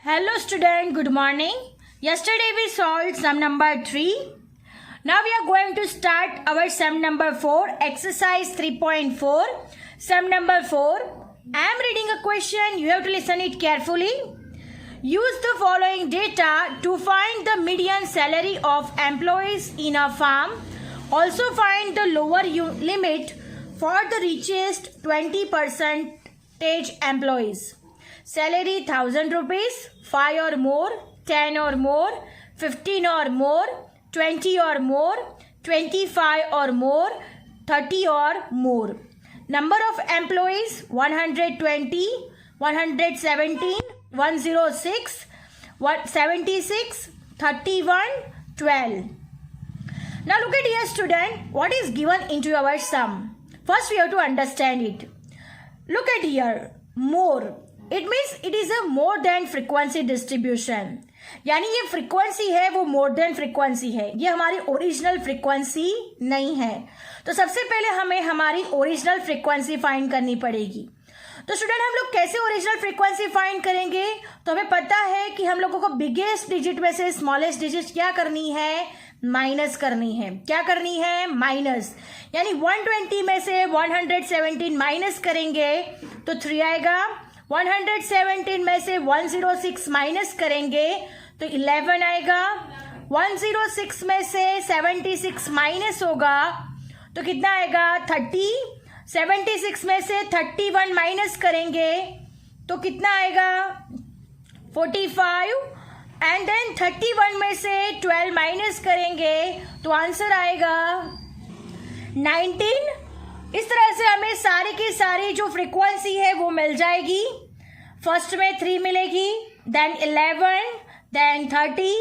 Hello student, good morning. Yesterday we solved sum number 3. Now we are going to start our sum number 4, exercise 3.4. Sum number 4. I am reading a question, you have to listen it carefully. Use the following data to find the median salary of employees in a firm. Also find the lower limit for the richest 20% employees. Salary 1000 rupees, 5 or more, 10 or more, 15 or more, 20 or more, 25 or more, 30 or more. Number of employees 120, 117, 106, 76, 31, 12. Now look at here student, what is given into our sum. First we have to understand it. Look at here, more. It means it is a more than frequency distribution. यानी ये frequency है वो more than frequency है, ये हमारी original frequency नहीं है. तो सबसे पहले हमें हमारी ओरिजिनल फ्रीक्वेंसी फाइंड करनी पड़ेगी. तो स्टूडेंट हम लोग कैसे ओरिजिनल फ्रीक्वेंसी फाइंड करेंगे? तो हमें पता है कि हम लोगों को बिगेस्ट डिजिट में से स्मॉलेस्ट डिजिट क्या करनी है? माइनस करनी है. क्या करनी है? माइनस. यानी 120 में से 117 माइनस करेंगे तो 3 आएगा. 117 में से 106 माइनस करेंगे तो 11 आएगा. 106 में से 76 माइनस होगा तो कितना आएगा? 30. 76 में से 31 माइनस करेंगे तो कितना आएगा? 45. एंड देन 31 में से 12 माइनस करेंगे तो आंसर आएगा 19. इस तरह से हमें सारी की सारी जो फ्रीक्वेंसी है वो मिल जाएगी. फर्स्ट में 3 मिलेगी, then 11, then 30,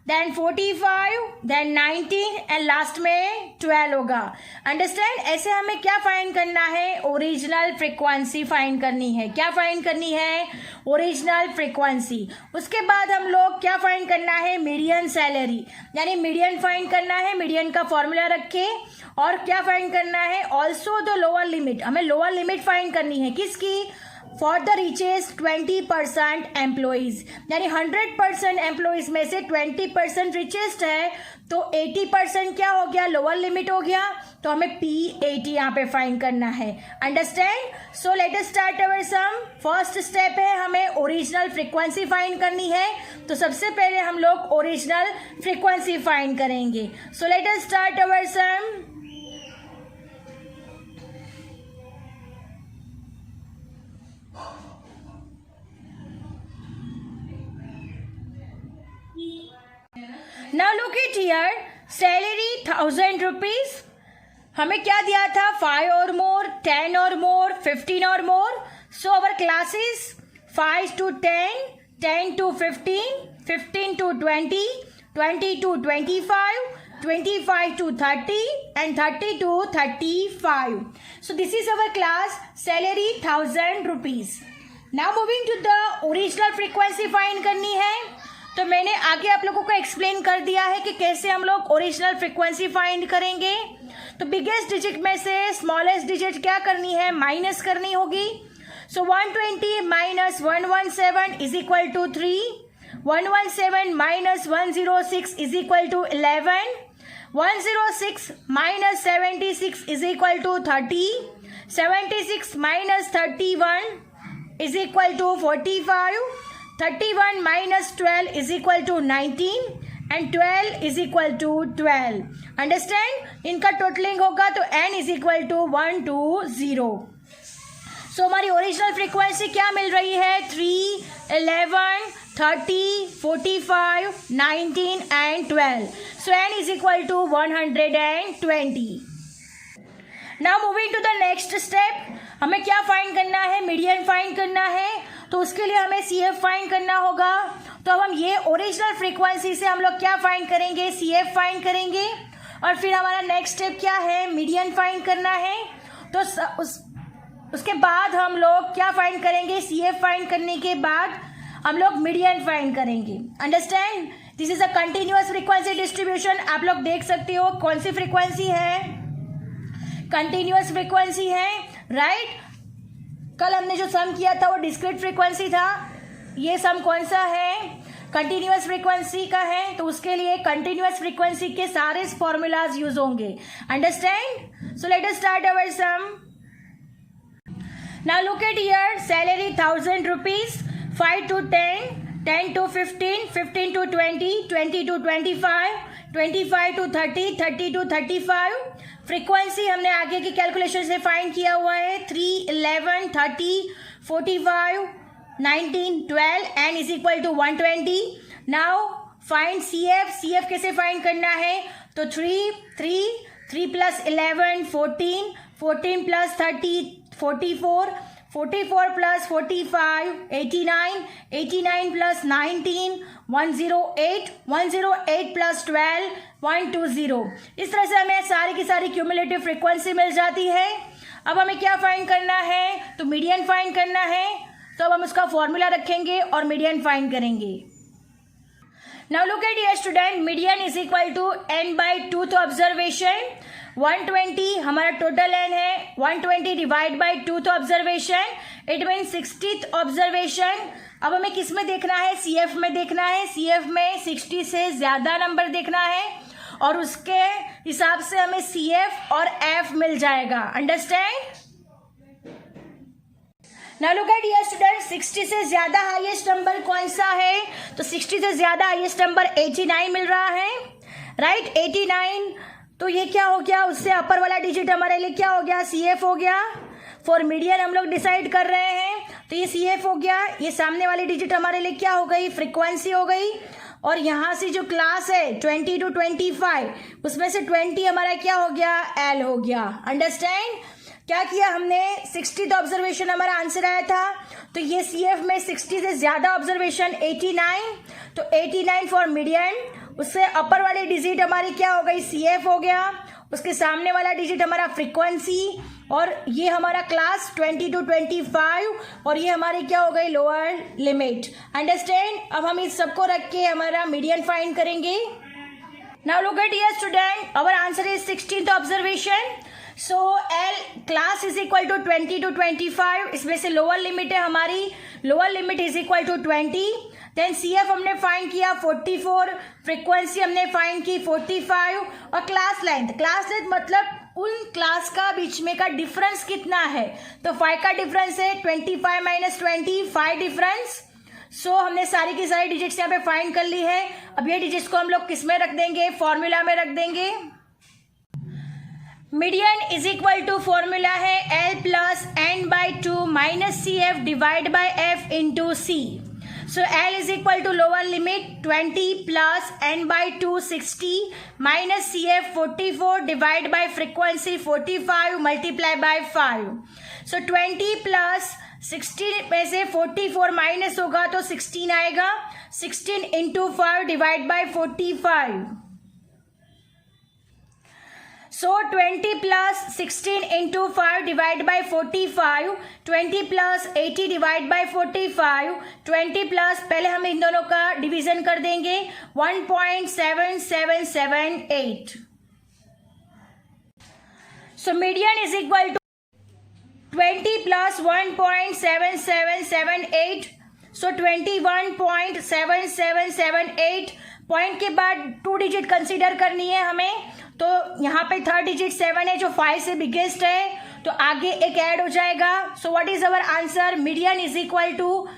then 45, then 19 and last में 12 होगा. अंडरस्टैंड? ऐसे हमें क्या फाइंड करना है? ओरिजिनल फ्रीक्वेंसी फाइंड करनी है. क्या फाइंड करनी है? Original frequency. उसके बाद हम लोग क्या फाइंड करना है? मीडियन सैलरी, यानी मीडियन फाइंड करना है. मीडियन का फॉर्मूला रखे और क्या फाइंड करना है? Also the lower limit. हमें लोअर लिमिट फाइंड करनी है. किसकी? For the richest 20% employees. यानी 100% एम्प्लॉइज में से 20% रिचेस्ट है तो 80% क्या हो गया? लोअर लिमिट हो गया. तो हमें P80 यहाँ पे फाइंड करना है. Understand? So let us start our sum. First step है हमें ओरिजिनल फ्रीक्वेंसी फाइंड करनी है. तो सबसे पहले हम लोग ओरिजिनल फ्रीक्वेंसी फाइंड करेंगे. So let us start our sum. Now look at here, salary 1000 rupees. हमें क्या दिया था? 5 or more, 10 or more, 15 or more. So our classes 5 to 10, 10 to 15, 15 to 20, 20 to 25, 25 to 30 and 30 to 35. So this is our class salary 1000 rupees. Now moving to the original frequency find करनी है. तो मैंने आगे आप लोगों को एक्सप्लेन कर दिया है कि कैसे हम लोग ओरिजिनल फ्रीक्वेंसी फाइंड करेंगे. तो बिगेस्ट डिजिट में से स्मॉलेस्ट डिजिट क्या करनी है? माइनस करनी होगी. So 120 minus 117 is equal to 3. 117 minus 106 is equal to 11. 106 minus 76 is equal to 30. 76 minus 31 is equal to 45. 31 minus 12 is equal to 19 and 12 is equal to 12. Understand? इनका totalling होगा तो n is equal to 120. So हमारी original frequency क्या मिल रही है? 3, 11, 30, 45, 19 and 12. So n is equal to 120. Now moving to the next step. हमें क्या find करना है? मीडियन फाइंड करना है. तो उसके लिए हमें CF फाइंड करना होगा. तो अब हम ये ओरिजिनल फ्रीक्वेंसी से हम लोग क्या फाइंड करेंगे? CF फाइंड करेंगे. और फिर हमारा नेक्स्ट स्टेप क्या है? मीडियन फाइंड करना है. तो उसके बाद हम लोग क्या फाइंड करेंगे? CF फाइंड करने के बाद हम लोग मीडियन फाइंड करेंगे. Understand? This is a continuous frequency distribution. आप लोग देख सकते हो कौन सी फ्रीक्वेंसी है? कंटिन्यूअस फ्रीक्वेंसी है, राइट? कल हमने जो सम किया था वो डिस्क्रीट फ्रीक्वेंसी था. ये सम कौन सा है, कंटिन्यूअस फ्रीक्वेंसी का है, तो उसके लिए कंटिन्यूअस फ्रीक्वेंसी के सारे फॉर्मूलाज यूज होंगे. Understand? So let us start our sum. Now look at here. Salary 1000 rupees, 5 to 10, 10 to 15, 15 to 20, 20 to 25, 25 to 30, 30 to 35. Frequency हमने आगे की कैलकुलेशन से फाइंड किया हुआ है. 3, 11, 30, 45, 19, 12 and is equal to 120. Now find CF. CF कैसे find करना है, तो 3 plus 11, 14, 14 plus 30, 44, 44 plus 45, 89, 89 plus 19, 108, 108 plus 12, 120. इस तरह से हमें सारी की सारी क्यूमुलेटिव फ्रीक्वेंसी मिल जाती है. अब हमें क्या फाइंड करना है, तो मीडियन फाइंड करना है. तो अब हम उसका फॉर्मूला रखेंगे और मीडियन फाइंड करेंगे. Now look at here student. Median is equal to n/2th observation. 120 हमारा टोटल n है. 120 divide by 2th observation, it mean 60th observation. अब हमें किस में देखना है, CF में देखना है. CF में 60 से ज्यादा नंबर देखना है और उसके हिसाब से हमें CF और F मिल जाएगा. Understand? Now look at here student. 60 से ज्यादा हाईएस्ट नंबर कौन सा है, तो 60 से ज्यादा हाईएस्ट नंबर 89 मिल रहा है. राइट, 89. तो ये क्या हो गया, उससे अपर वाला डिजिट हमारे लिए क्या हो गया, CF हो गया. फॉर मीडियन हम लोग डिसाइड कर रहे हैं, तो ये CF हो गया. ये सामने वाली डिजिट हमारे लिए क्या हो गई, फ्रीक्वेंसी हो गई. और यहाँ से जो क्लास है 20 to 25, उसमें से 20 हमारा क्या हो गया, L हो गया. अंडरस्टैंड? क्या किया हमने, 60th ऑब्जर्वेशन हमारा आंसर आया था, तो ये CF में 60 से ज्यादा ऑब्जर्वेशन 89, तो 89 फॉर मीडियन. उससे अपर वाली डिजिट हमारी क्या हो गई, CF हो गया. उसके सामने वाला डिजिट हमारा फ्रीक्वेंसी, और ये हमारा क्लास 20 to 25, और ये हमारी क्या हो गई, लोअर लिमिट. अंडरस्टैंड? अब हम इस सबको रख के हमारा मीडियन फाइंड करेंगे. Now look at here student. Our answer is 16th observation. So L class is equal to 20 to 25. इसमें से लोअर लिमिट है हमारी, lower limit is equal to 20. Then CF हमने फाइंड किया 44, फ्रीक्वेंसी हमने फाइंड की 45, और क्लास लेंथ मतलब उन क्लास का बीच में का डिफरेंस कितना है, तो 5 का डिफरेंस है. 25 माइनस 20, 5 डिफरेंस. सो हमने सारी की सारी डिजिट्स यहाँ पे फाइंड कर ली है. अब ये डिजिट्स को हम लोग किस में रख देंगे, फॉर्मूला में रख देंगे. Median is equal to formula है L plus n/2 minus CF divide by F into C. So L is equal to lower limit 20 plus n/2 60 minus CF 44 divide by frequency 45 multiply by 5. So 20 plus 60 में से 44 minus होगा तो 16 आएगा. 16 into 5 divide by 45. So 20 plus 16 into 5 divide by 45, 20 plus 80 divide by 45, 20 plus पहले हम इन दोनों का division कर देंगे 1.7778. So median is equal to 20 plus 1.7778. So 21.7778. Point के बाद 2 डिजिट कंसीडर करनी है हमें, तो यहाँ पे थर्ड डिजिट 7 है जो 5 से बिगेस्ट है, तो आगे एक ऐड हो जाएगा. So what is our answer, median is equal to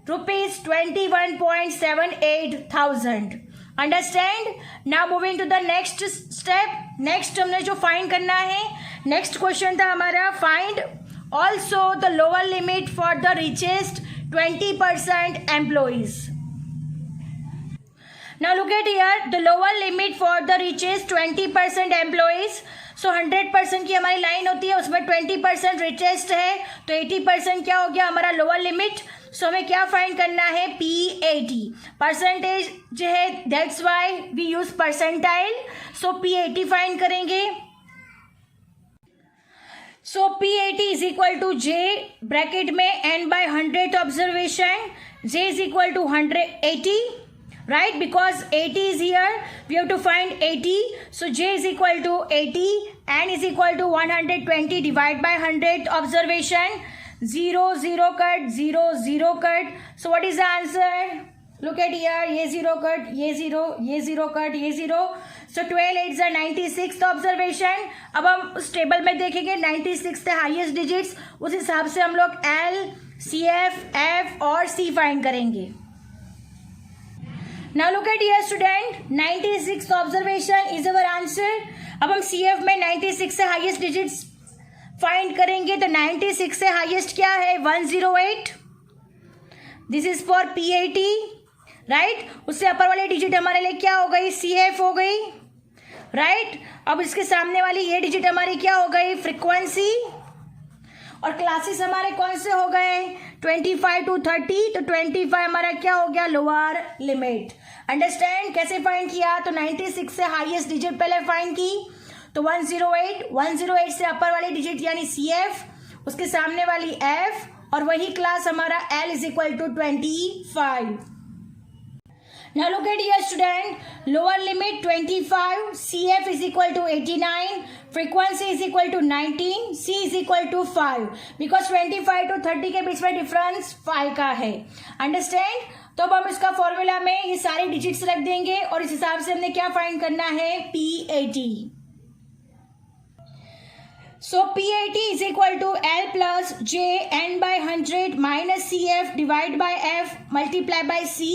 ₹21.78,000. Understand? Now moving to the next step. Next हमने जो फाइंड करना है, नेक्स्ट क्वेश्चन था हमारा, find also the lower limit for the richest 20% employees. Now look at here, the lower limit for the richest 20% employees. So 100% की हमारी line होती है, उसमें 20% रिचेस्ट है, तो 80% क्या हो गया हमारा लोअर लिमिट. सो हमें क्या फाइंड करना है, P80 परसेंटेज जो है, that's why we use percentile. So P80 find करेंगे. So P80 is equal to J bracket में n/100th observation. J is equal to 180. Right, because 80 is here, we have to find 80. So J is equal to 80, n is equal to 120 divided by 100 observation. 0 0 cut, 0 0 cut. So what is the answer? Look at here, ये 0 cut, ये 0, ये 0 cut, ये 0. So 12 8 is 96th observation. अब हम उस table में देखेंगे 96 थे हाईएस्ट डिजिट्स, उस हिसाब से हम लोग L, CF, F और C फाइंड करेंगे. Now look at here student, 96th observation is our answer. अब हम CF में 96 से हाईएस्ट डिजिट्स फाइंड करेंगे तो 96 से हाईएस्ट क्या है? 108. This is for PAT, right. उससे अपर वाली डिजिट हमारे लिए क्या हो गई? CF हो गई, राइट. अब इसके सामने वाली ये डिजिट हमारी क्या हो गई? फ्रीक्वेंसी. और क्लासेस हमारे कौन से हो गए? 25 to 30. तो 25 हमारा क्या हो गया? Lower limit. अंडरस्टैंड कैसे फाइंड किया? तो 96 से हाईएस्ट डिजिट पहले फाइंड की तो 108 से अपर वाली डिजिट यानी CF, उसके सामने वाली F और वही क्लास हमारा L is equal to 25. Now look at here student, lower limit 25, CF is equal to 89, frequency is equal to 19, C is equal to 5, because 25 to 30 के बीच में डिफरेंस 5 का है. अंडरस्टैंड. तो अब हम इसका फॉर्मूला में ये सारे डिजिट्स रख देंगे और इस हिसाब से हमने क्या फाइंड करना है? PAT. So PAT is equal to L plus J N by 100 minus CF divide by F multiply by C.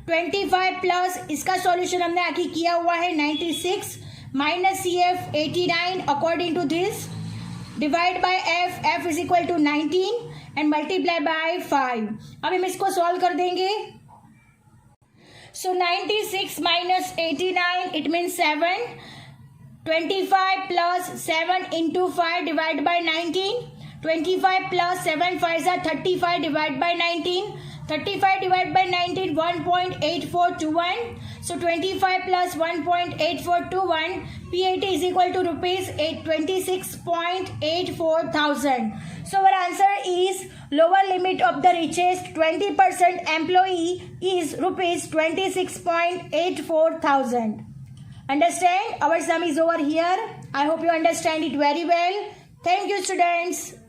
25 plus इसका सॉल्यूशन हमने आगे किया हुआ है 96 minus CF 89 according to this divide by F is equal to 19 and multiply by 5. अब हम इसको solve कर देंगे. So 96 minus 89 it means 7. 25 plus 7 into 5 divide by 19. 25 plus 7 5 are 35 divide by 19. 35 divided by 19, 1.8421. So 25 plus 1.8421, PAT is equal to rupees 26.84 thousand. So our answer is lower limit of the richest 20% employee is rupees 26.84 thousand. Understand? Our sum is over here. I hope you understand it very well. Thank you students.